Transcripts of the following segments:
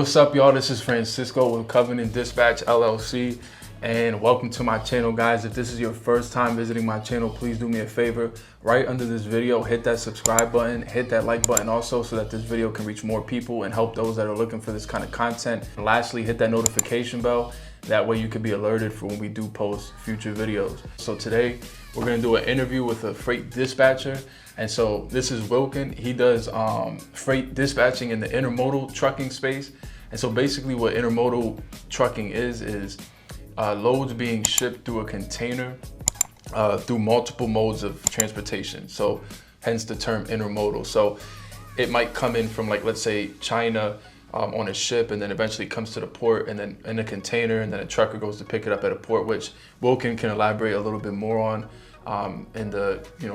What's up, y'all? This is Francisco with Covenant Dispatch LLC, and welcome to my channel, guys. If this is your first time visiting my channel, please do me a favor. Right under this video, hit that subscribe button, hit that like button also, so that this video can reach more people and help those that are looking for this kind of content. And lastly, hit that notification bell. That way you can be alerted for when we do post future videos. So today, we're gonna do an interview with a freight dispatcher. And so this is Wilkins. He does freight dispatching in the intermodal trucking space. And so basically what intermodal trucking is loads being shipped through a container through multiple modes of transportation. So hence the term intermodal. So it might come in from, like, let's say China on a ship, and then eventually comes to the port, and then in a container, and then a trucker goes to pick it up at a port, which Wilkins can elaborate a little bit more on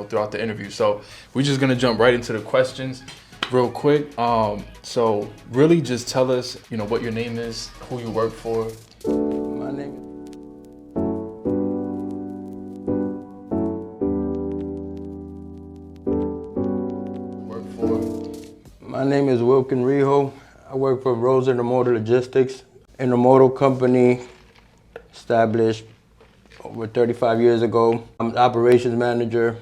throughout the interview. So we're just gonna jump right into the questions real quick. So really just tell us, what your name is, who you work for. My name is Wilkins. I work for Rose Intermodal Logistics, intermodal company established over 35 years ago. I'm the operations manager,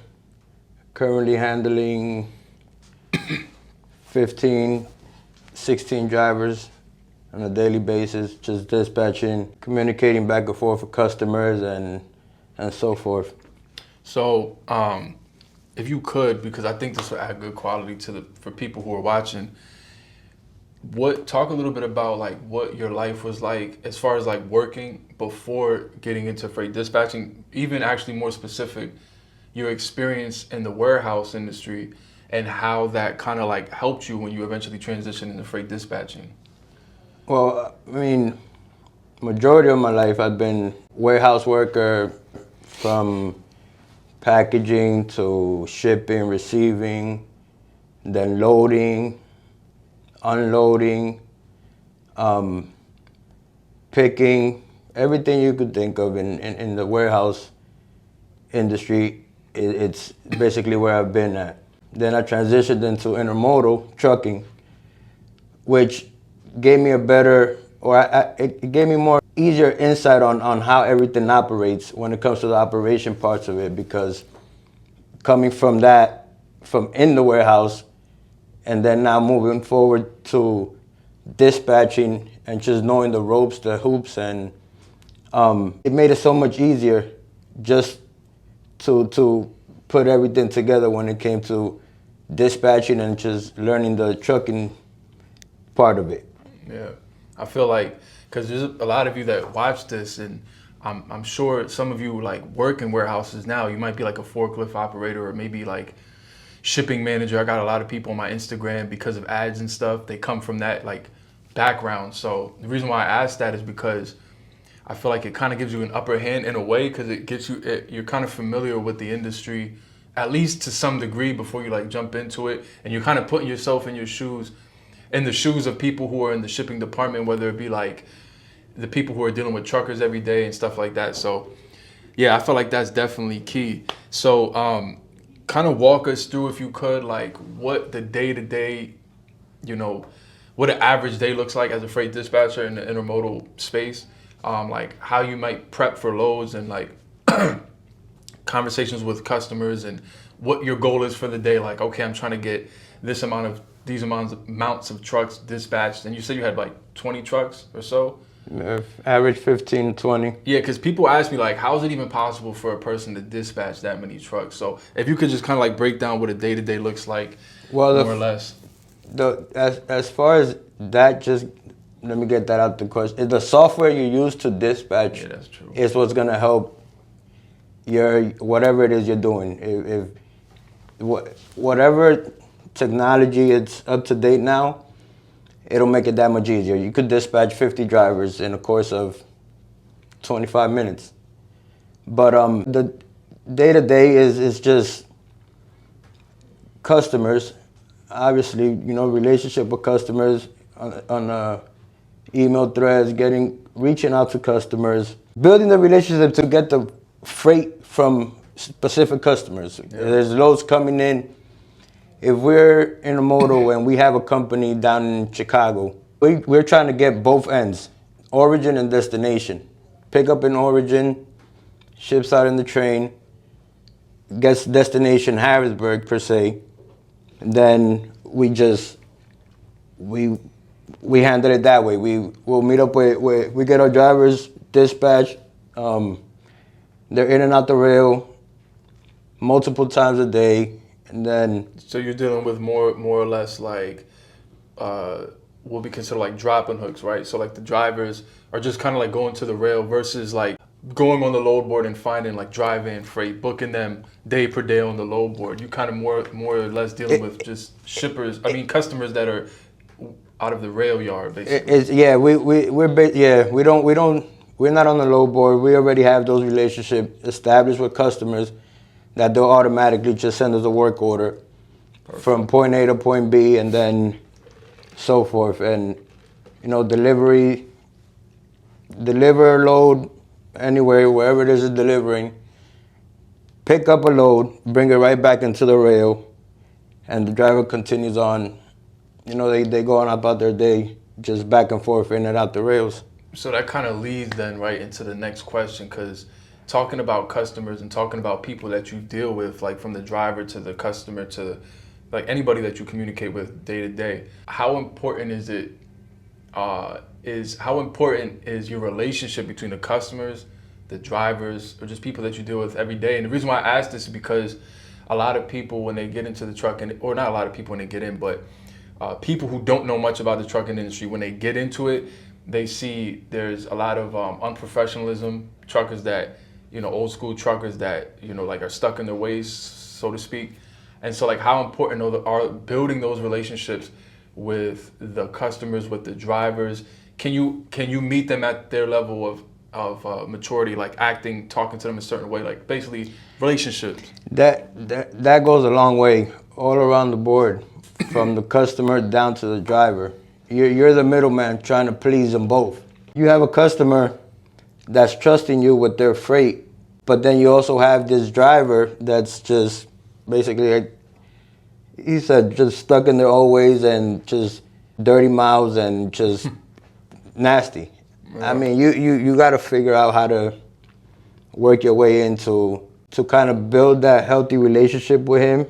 currently handling 15, 16 drivers on a daily basis, just dispatching, communicating back and forth with customers and so forth. So if you could, because I think this will add good quality for people who are watching, talk a little bit about like what your life was like as far as like working before getting into freight dispatching, even actually more specific, your experience in the warehouse industry and how that kind of like helped you when you eventually transitioned into freight dispatching. Well, I mean, majority of my life I've been warehouse worker, from packaging to shipping, receiving, then loading, unloading, picking, everything you could think of in the warehouse industry. It's basically where I've been at. Then I transitioned into intermodal trucking, which gave me it gave me more easier insight on how everything operates when it comes to the operation parts of it, because coming from in the warehouse, and then now moving forward to dispatching and just knowing the ropes, the hoops, and it made it so much easier just to put everything together when it came to dispatching and just learning the trucking part of it. Yeah, I feel like, because there's a lot of you that watch this, and I'm sure some of you like work in warehouses now. You might be like a forklift operator or maybe like shipping manager. I got a lot of people on my Instagram because of ads and stuff. They come from that like background. So the reason why I asked that is because I feel like it kind of gives you an upper hand in a way, because it gets you're kind of familiar with the industry, at least to some degree, before you like jump into it, and you're kind of putting yourself in the shoes of people who are in the shipping department, whether it be like the people who are dealing with truckers every day and stuff like that. So yeah, I feel like that's definitely key. So kind of walk us through, if you could, like what the day-to-day, what an average day looks like as a freight dispatcher in the intermodal space, like how you might prep for loads and like conversations with customers, and what your goal is for the day. Like, okay, I'm trying to get these amounts of trucks dispatched, and you said you had like 20 trucks or so? Average 15, 20. Yeah, because people ask me like, how is it even possible for a person to dispatch that many trucks? So if you could just kind of like break down what a day-to-day looks like, more or less. As far as that, just let me get that out the question. The software you use to dispatch, yeah, that's true, is what's gonna help whatever it is you're doing. Whatever technology it's up to date now, it'll make it that much easier. You could dispatch 50 drivers in a course of 25 minutes. But the day-to-day is just customers. Obviously, relationship with customers on email threads, reaching out to customers, building the relationship to get the freight from specific customers. Yeah. There's loads coming in. If we're intermodal and we have a company down in Chicago, We're trying to get both ends, origin and destination. Pick up in origin, ships out in the train, gets destination Harrisburg per se. And then we handle it that way. We'll meet up we get our drivers dispatched. They're in and out the rail multiple times a day, and then. So you're dealing with more or less like what we consider like dropping hooks, right? So like the drivers are just kind of like going to the rail versus like going on the load board and finding like dry-van freight, booking them day per day on the load board. You kind of more or less dealing with just shippers. I mean customers that are out of the rail yard, basically. We're not on the load board. We already have those relationships established with customers that they'll automatically just send us a work order. Perfect. From point A to point B, and then so forth. And deliver a load anywhere, wherever it is delivering, pick up a load, bring it right back into the rail, and the driver continues on. They go on about their day, just back and forth in and out the rails. So that kind of leads then right into the next question, because talking about customers and talking about people that you deal with, like from the driver to the customer to like anybody that you communicate with day to day, how important is it? How important is your relationship between the customers, the drivers, or just people that you deal with every day? And the reason why I ask this is because a lot of people when they get into the trucking, or not a lot of people when they get in, but people who don't know much about the trucking industry, when they get into it, they see there's a lot of unprofessionalism, truckers that, old school truckers that, like are stuck in their ways, so to speak. And so like how important are building those relationships with the customers, with the drivers? Can you meet them at their level of maturity, like acting, talking to them a certain way, like basically relationships? That goes a long way all around the board, from the customer down to the driver. You're the middleman trying to please them both. You have a customer that's trusting you with their freight, but then you also have this driver that's just basically, like he said, just stuck in their old ways and just dirty mouths and just nasty. Yeah. I mean, you got to figure out how to work your way to kind of build that healthy relationship with him,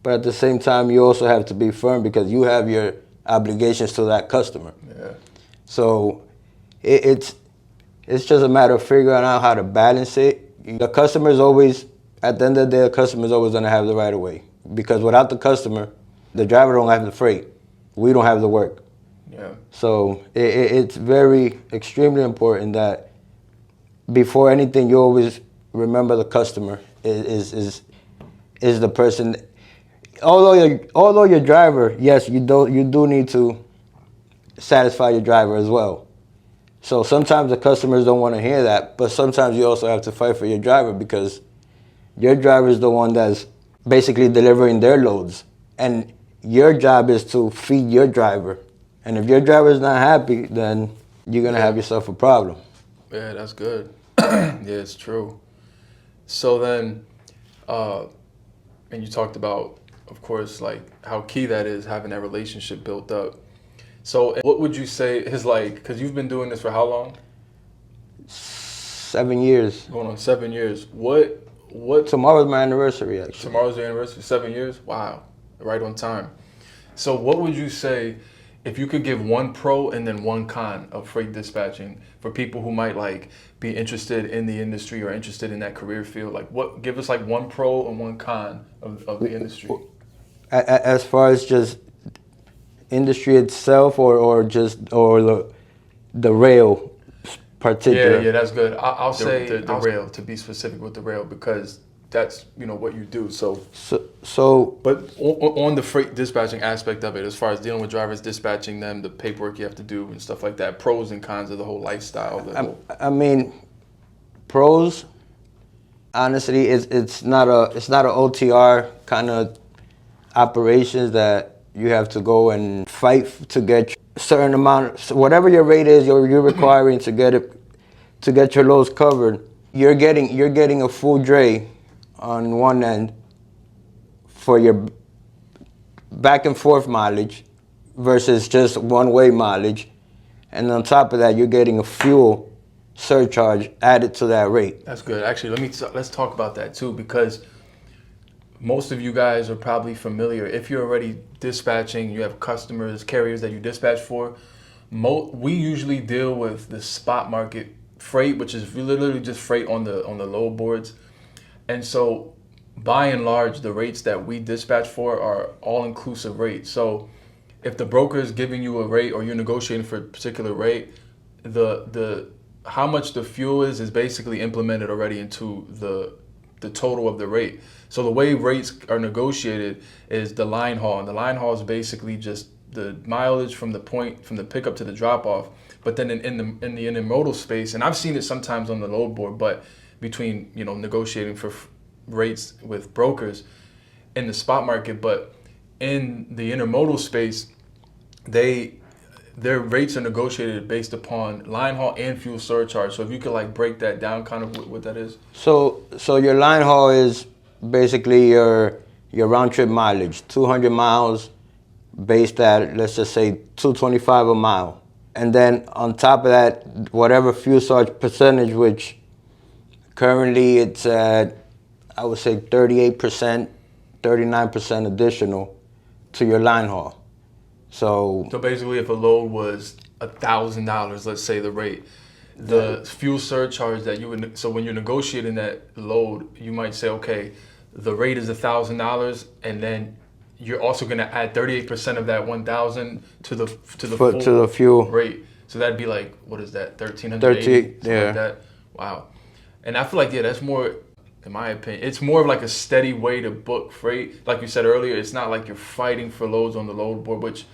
but at the same time, you also have to be firm because you have your obligations to that customer. Yeah. So it's just a matter of figuring out how to balance it. The customer is always, at the end of the day, the customer is always going to have the right of way. Because without the customer, the driver don't have the freight. We don't have the work. Yeah. So it's very, extremely important that before anything, you always remember the customer is the person. Although your driver, yes, you do need to satisfy your driver as well. So sometimes the customers don't want to hear that, but sometimes you also have to fight for your driver because your driver is the one that's basically delivering their loads, and your job is to feed your driver. And if your driver is not happy, then you're gonna have yourself a problem. Yeah, that's good. Yeah, it's true. So then, and you talked about, of course, like how key that is, having that relationship built up. So what would you say is like, because you've been doing this for how long? 7 years. Going on 7 years. What? Tomorrow's my anniversary, actually. Tomorrow's your anniversary, 7 years? Wow, right on time. So what would you say, if you could give one pro and then one con of freight dispatching for people who might like be interested in the industry or interested in that career field, like give us like one pro and one con of the industry. As far as just industry itself or the rail particular? Yeah, that's good. I'll say the rail, to be specific with the rail, because that's what you do. But on the freight dispatching aspect of it, as far as dealing with drivers, dispatching them, the paperwork you have to do and stuff like that, pros and cons of the whole lifestyle. I mean, pros. Honestly, it's not an OTR kind of operations that you have to go and fight to get a certain amount, whatever your rate is, you're requiring to get your loads covered. You're getting a full dray on one end for your back and forth mileage, versus just one-way mileage. And on top of that, you're getting a fuel surcharge added to that rate. That's good. Actually, let's talk about that too, because most of you guys are probably familiar. If you're already dispatching, you have customers, carriers that you dispatch for. We usually deal with the spot market freight, which is literally just freight on the load boards. And so by and large, the rates that we dispatch for are all-inclusive rates. So if the broker is giving you a rate or you're negotiating for a particular rate, the how much the fuel is basically implemented already into the total of the rate. So the way rates are negotiated is the line haul, and the line haul is basically just the mileage from the pickup to the drop off. But then in the intermodal space, and I've seen it sometimes on the load board, but between negotiating for rates with brokers in the spot market, but in the intermodal space, their rates are negotiated based upon line haul and fuel surcharge. So if you could like break that down, kind of what that is. So your line haul is basically your round trip mileage, 200 miles, based at, let's just say, $2.25 a mile. And then on top of that, whatever fuel surcharge percentage, which currently it's at, I would say 38%, 39% additional to your line haul. So basically, if a load was $1,000, let's say the rate, the fuel surcharge that you would, so when you're negotiating that load, you might say, okay, the rate is $1,000, and then you're also going to add 38% of that 1,000 to the fuel rate. So that'd be like, what is that, 1,380? Yeah. Like that. Wow. And I feel like, yeah, that's more, in my opinion, it's more of like a steady way to book freight. Like you said earlier, it's not like you're fighting for loads on the load board, which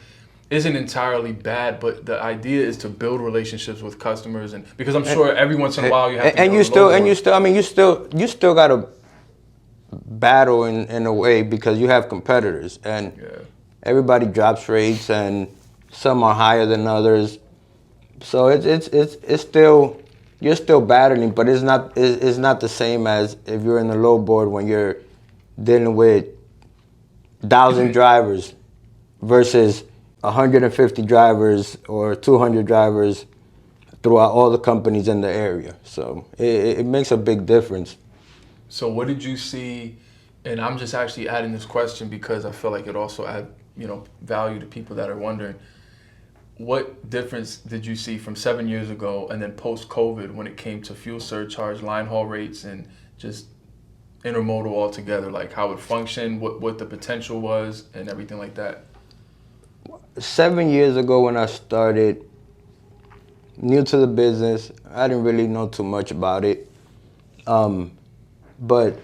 isn't entirely bad, but the idea is to build relationships with customers, and because I'm sure every once in a while you have to and you still got to battle in a way, because you have competitors, and everybody drops rates, and some are higher than others. So it's still, you're still battling, but it's not the same as if you're in the low board when you're dealing with 1,000 drivers versus 150 drivers or 200 drivers throughout all the companies in the area. So it makes a big difference. So what did you see, and I'm just actually adding this question because I feel like it also adds value to people that are wondering, what difference did you see from 7 years ago and then post-COVID when it came to fuel surcharge, line haul rates, and just intermodal altogether, like how it functioned, what the potential was, and everything like that? 7 years ago when I started, new to the business, I didn't really know too much about it. But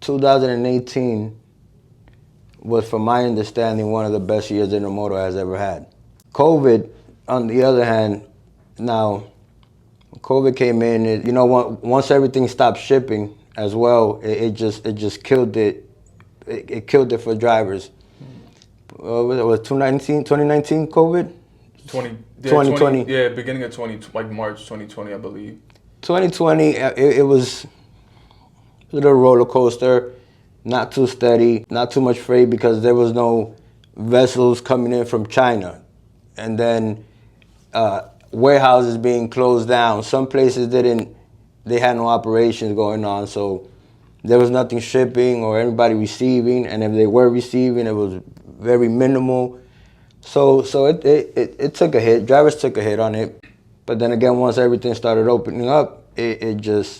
2018 was, from my understanding, one of the best years intermodal has ever had. COVID, on the other hand, now, COVID came in, once everything stopped shipping as well, it just killed it. It killed it for drivers. Was 2019 COVID? 2020. Yeah, beginning of 2020, like March 2020, I believe. 2020, it was a little roller coaster, not too steady, not too much freight because there was no vessels coming in from China. And then warehouses being closed down. Some places they had no operations going on, so there was nothing shipping or anybody receiving, and if they were receiving, it was very minimal. So it took a hit. Drivers took a hit on it. But then again, once everything started opening up, it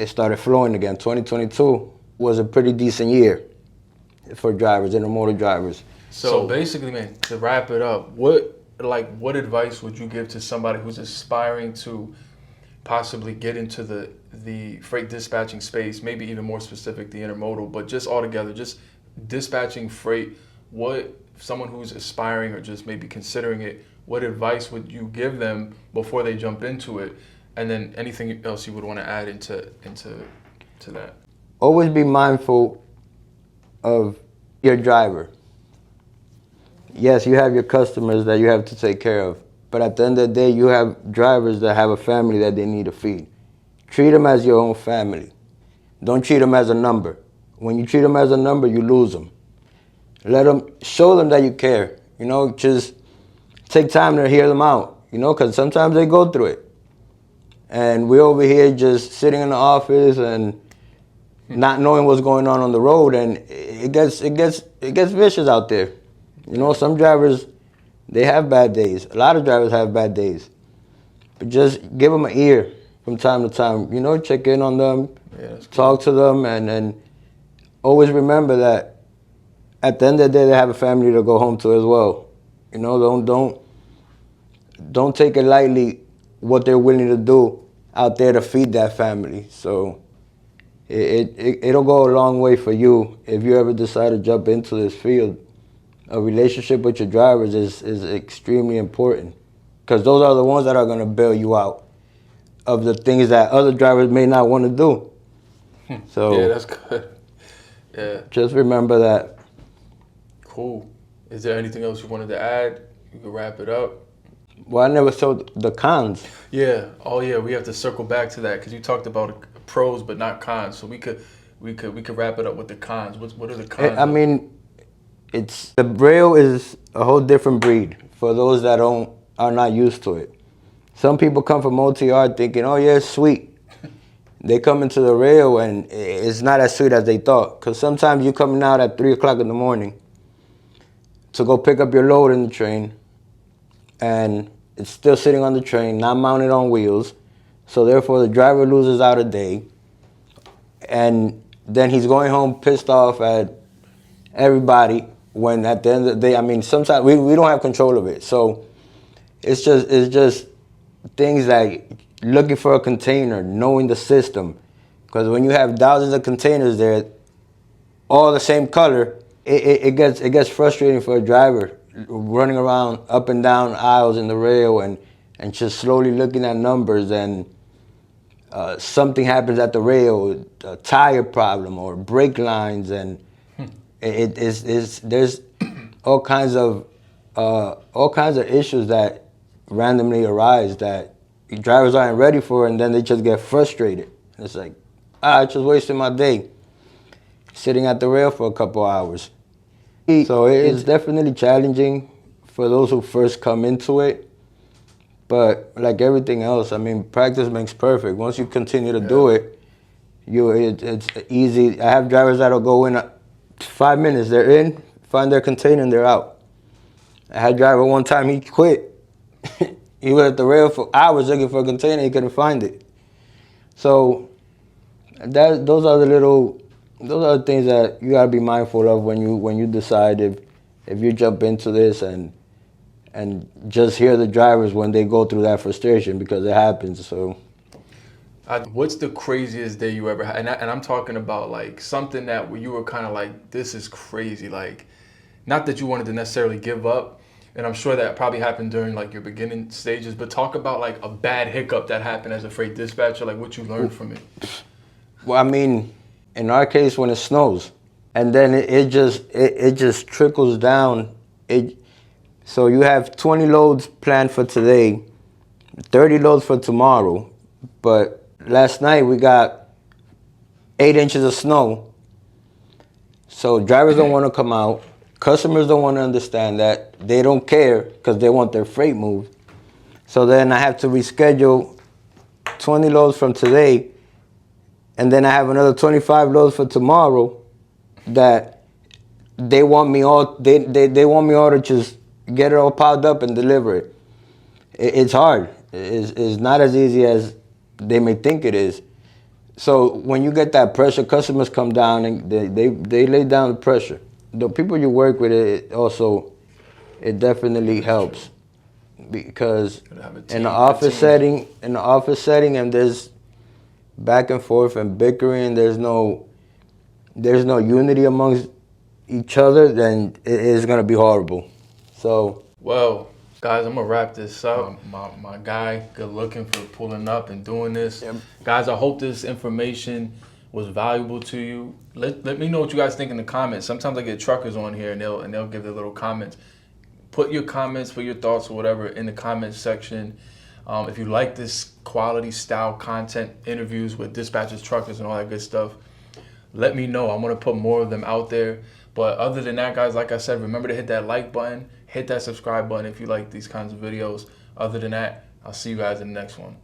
started flowing again. 2022 was a pretty decent year for drivers, intermodal drivers. So basically, man, to wrap it up, what advice would you give to somebody who's aspiring to possibly get into the freight dispatching space, maybe even more specific, the intermodal, but just altogether, just dispatching freight? What, someone who's aspiring or just maybe considering it, what advice would you give them before they jump into it? And then anything else you would want to add into that? Always be mindful of your driver. Yes, you have your customers that you have to take care of, but at the end of the day, you have drivers that have a family that they need to feed. Treat them as your own family. Don't treat them as a number. When you treat them as a number, you lose them. Show them that you care. You know, just take time to hear them out. You know, because sometimes they go through it, and we're over here just sitting in the office and not knowing what's going on the road, and it gets vicious out there. You know, some drivers, they have bad days. A lot of drivers have bad days, but just give them an ear from time to time. You know, check in on them, talk to them, and always remember that at the end of the day, they have a family to go home to as well. You know, don't take it lightly what they're willing to do out there to feed that family. So it'll go a long way for you if you ever decide to jump into this field. A relationship with your drivers is extremely important, because those are the ones that are going to bail you out of the things that other drivers may not want to do. So yeah, that's good. Yeah. Just remember that. Cool. Is there anything else you wanted to add? You can wrap it up. Well, I never saw the cons. Yeah. Oh, yeah. We have to circle back to that because you talked about pros but not cons. So we could wrap it up with the cons. What are the cons? I mean, the rail is a whole different breed for those that are not used to it. Some people come from OTR thinking, oh yeah, it's sweet. They come into the rail and it's not as sweet as they thought. Because sometimes you're coming out at 3 o'clock in the morning to go pick up your load in the train, and it's still sitting on the train, not mounted on wheels. So therefore the driver loses out a day, and then he's going home pissed off at everybody, when at the end of the day, I mean, sometimes we don't have control of it. So it's just things like looking for a container, knowing the system. Because when you have thousands of containers there, all the same color, it gets frustrating for a driver running around up and down aisles in the rail and just slowly looking at numbers, and something happens at the rail, a tire problem or brake lines, and there's all kinds of issues that randomly arise that drivers aren't ready for, and then they just get frustrated. It's like, I just wasted my day sitting at the rail for a couple hours. So it's definitely challenging for those who first come into it. But like everything else, I mean, practice makes perfect. Once you continue to do it, it's easy. I have drivers that'll go in 5 minutes, they're in, find their container, and they're out. I had a driver one time, he quit. He was at the rail for hours looking for a container, he couldn't find it. So those are the things that you gotta be mindful of when you decide if you jump into this, and just hear the drivers when they go through that frustration, because it happens. So what's the craziest day you ever had? And I'm talking about like something that where you were kind of like, this is crazy. Like, not that you wanted to necessarily give up, and I'm sure that probably happened during like your beginning stages, but talk about like a bad hiccup that happened as a freight dispatcher, like what you learned from it. Well, I mean, in our case, when it snows, and then it just trickles down. So you have 20 loads planned for today, 30 loads for tomorrow, but last night we got 8 inches of snow. So drivers don't want to come out. Customers don't want to understand that. They don't care because they want their freight moved. So then I have to reschedule 20 loads from today, and then I have another 25 loads for tomorrow that they want me all to just get it all piled up and deliver it. It's hard. It's not as easy as they may think it is. So when you get that pressure, customers come down and they lay down the pressure. The people you work with, it definitely helps, because in the office setting, and there's back and forth and bickering, there's no unity amongst each other, then it is gonna be horrible. So, well, guys, I'm gonna wrap this up. My guy, good looking for pulling up and doing this. Yep. Guys, I hope this information was valuable to you. Let me know what you guys think in the comments. Sometimes I get truckers on here and they'll give their little comments. Put your comments, put your thoughts or whatever in the comments section. If you like this quality style content, interviews with dispatchers, truckers, and all that good stuff, let me know. I'm gonna put more of them out there. But other than that, guys, like I said, remember to hit that like button, hit that subscribe button if you like these kinds of videos. Other than that, I'll see you guys in the next one.